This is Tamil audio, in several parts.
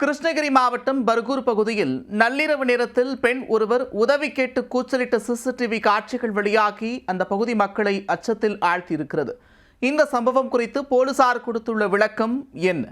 கிருஷ்ணகிரி மாவட்டம் பர்கூர் பகுதியில் நள்ளிரவு நேரத்தில் பெண் ஒருவர் உதவி கேட்டு கூச்சலிட்ட சிசிடிவி காட்சிகள் வெளியாகி அந்த பகுதி மக்களை அச்சத்தில் ஆழ்த்தியிருக்கிறது. இந்த சம்பவம் குறித்து போலீசார் கொடுத்துள்ள விளக்கம் என்ன?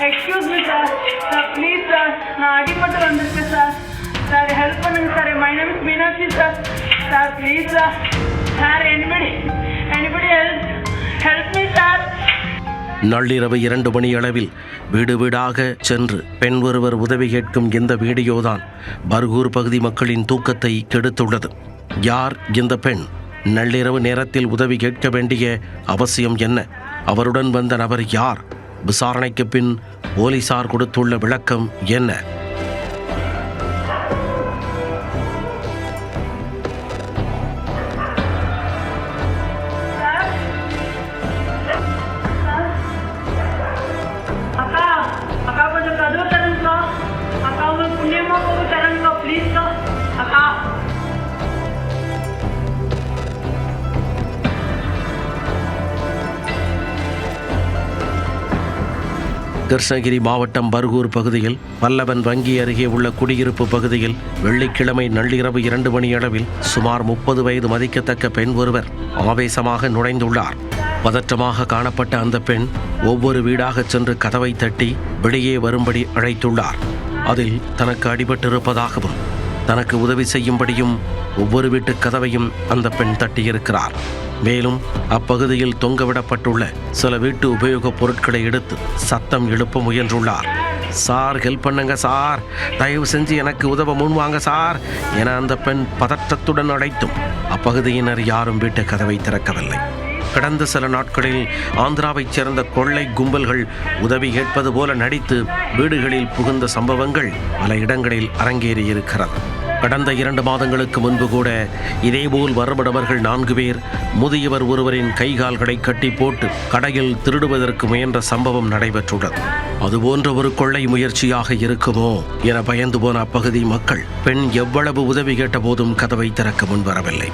Excuse me, sir. Sir, please, sir. நான் அடிபட்டு வந்திருக்கேன் சார். சார் ஹெல்ப் பண்ணுங்க sir. My name is Meenakshi sir. Sir please sir. Sir anybody help me sir. நள்ளிரவு 2 மணி அளவில் வீடு வீடாக சென்று பெண் ஒருவர் உதவி கேட்கும் இந்த வீடியோதான் பர்கூர் பகுதி மக்களின் தூக்கத்தை கெடுத்துள்ளது. யார் இந்த பெண்? நள்ளிரவு நேரத்தில் உதவி கேட்க வேண்டிய அவசியம் என்ன? அவருடன் வந்த நபர் யார்? விசாரணைக்கு பின் போலீசார் கொடுத்துள்ள விளக்கம் என்ன? கிருஷ்ணகிரி மாவட்டம் பர்கூர் பகுதியில் பல்லவன் வங்கி அருகே உள்ள குடியிருப்பு பகுதியில் வெள்ளிக்கிழமை நள்ளிரவு 2 மணி அளவில் சுமார் 30 வயது மதிக்கத்தக்க பெண் ஒருவர் ஆவேசமாக நுழைந்துள்ளார். பதற்றமாக காணப்பட்ட அந்த பெண் ஒவ்வொரு வீடாக சென்று கதவை தட்டி வெளியே வரும்படி அழைத்துள்ளார். அதில் தனக்கு அடிபட்டிருப்பதாகவும் தனக்கு உதவி செய்யும்படியும் ஒவ்வொரு வீட்டு கதவையும் அந்த பெண் தட்டியிருக்கிறார். மேலும் அப்பகுதியில் தொங்கவிடப்பட்டுள்ள சில வீட்டு உபயோகப் பொருட்களை எடுத்து சத்தம் எழுப்ப முயன்றுள்ளார். சார் ஹெல்ப் பண்ணுங்க சார், தயவு செஞ்சு எனக்கு உதவ முன்வாங்க சார் என அந்த பெண் பதற்றத்துடன் அழைத்தும் அப்பகுதியினர் யாரும் வீட்டு கதவை திறக்கவில்லை. கடந்த சில நாட்களில் ஆந்திராவைச் சேர்ந்த கொள்ளை கும்பல்கள் உதவி கேட்பது போல நடித்து வீடுகளில் புகுந்த சம்பவங்கள் பல இடங்களில் அரங்கேறியிருக்கிறது. கடந்த 2 மாதங்களுக்கு முன்பு கூட இதேபோல் வரப்படவர்கள் 4 பேர் முதியவர் ஒருவரின் கைகால்களை கட்டி போட்டு கடையில் திருடுவதற்கு முயன்ற சம்பவம் நடைபெற்றுள்ளது. அதுபோன்ற ஒரு கொள்ளை முயற்சியாக இருக்குமோ என பயந்து போன அப்பகுதி மக்கள் பெண் எவ்வளவு உதவி கேட்ட போதும் கதவை திறக்க முன்வரவில்லை.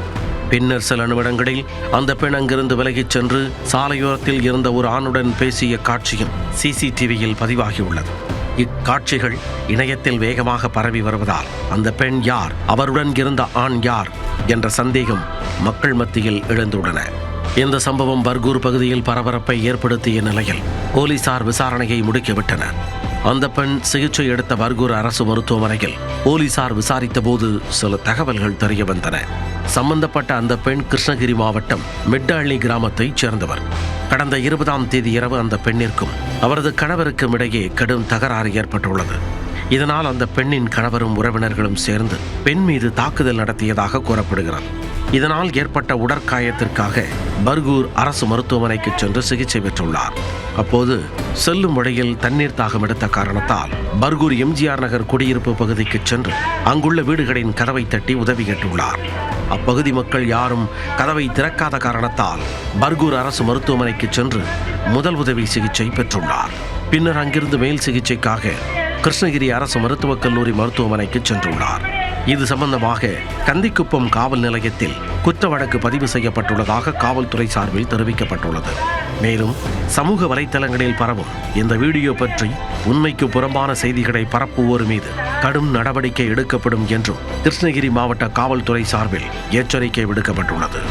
பின்னர் சில நிமிடங்களில் அந்த பெண் அங்கிருந்து விலகிச் சென்று சாலையோரத்தில் இருந்த ஒரு ஆணுடன் பேசிய காட்சியும் சிசிடிவியில் பதிவாகியுள்ளது. இக்காட்சிகள் இணையத்தில் வேகமாக பரவி வருவதால் அந்த பெண் யார், அவருடன் இருந்த ஆண் யார் என்ற சந்தேகம் மக்கள் மத்தியில் எழுந்துள்ளன. இந்த சம்பவம் பர்கூர் பகுதியில் பரபரப்பை ஏற்படுத்திய நிலையில் போலீசார் விசாரணையை முடுக்கிவிட்டனர். அந்த பெண் சிகிச்சை எடுத்த பர்கூர் அரசு மருத்துவமனையில் போலீசார் விசாரித்த போது சில தகவல்கள் தெரிய வந்தன. சம்பந்தப்பட்ட அந்த பெண் கிருஷ்ணகிரி மாவட்டம் மிட்டஹள்ளி கிராமத்தைச் சேர்ந்தவர். கடந்த 20ஆம் தேதி இரவு அந்த பெண்ணிற்கும் அவரது கணவருக்கும் இடையே கடும் தகராறு ஏற்பட்டுள்ளது. இதனால் அந்த பெண்ணின் கணவரும் உறவினர்களும் சேர்ந்து பெண் மீது தாக்குதல் நடத்தியதாக கூறப்படுகிறது. இதனால் ஏற்பட்ட உடற்காயத்திற்காக பர்கூர் அரசு மருத்துவமனைக்கு சென்று சிகிச்சை பெற்றுள்ளார். அப்போது செல்லும் வழியில் தண்ணீர் தாகம் எடுத்த காரணத்தால் பர்கூர் எம்ஜிஆர் நகர் குடியிருப்பு பகுதிக்கு சென்று அங்குள்ள வீடுகளின் கதவை தட்டி உதவி கேட்டுள்ளார். அப்பகுதி மக்கள் யாரும் கதவை திறக்காத காரணத்தால் பர்கூர் அரசு மருத்துவமனைக்கு சென்று முதல் உதவி சிகிச்சை பெற்றுள்ளார். பின்னர் அங்கிருந்து மேல் சிகிச்சைக்காக கிருஷ்ணகிரி அரசு மருத்துவக் கல்லூரி மருத்துவமனைக்கு சென்றுள்ளார். இது சம்பந்தமாக கந்திக்குப்பம் காவல் நிலையத்தில் குற்ற வழக்கு பதிவு செய்யப்பட்டுள்ளதாக காவல்துறை சார்பில் தெரிவிக்கப்பட்டுள்ளது. மேலும் சமூக வலைத்தளங்களில் பரவும் இந்த வீடியோ பற்றி உண்மைக்கு புறம்பான செய்திகளை பரப்புவோர் மீது கடும் நடவடிக்கை எடுக்கப்படும் என்றும் கிருஷ்ணகிரி மாவட்ட காவல்துறை சார்பில் எச்சரிக்கை விடுக்கப்பட்டுள்ளது.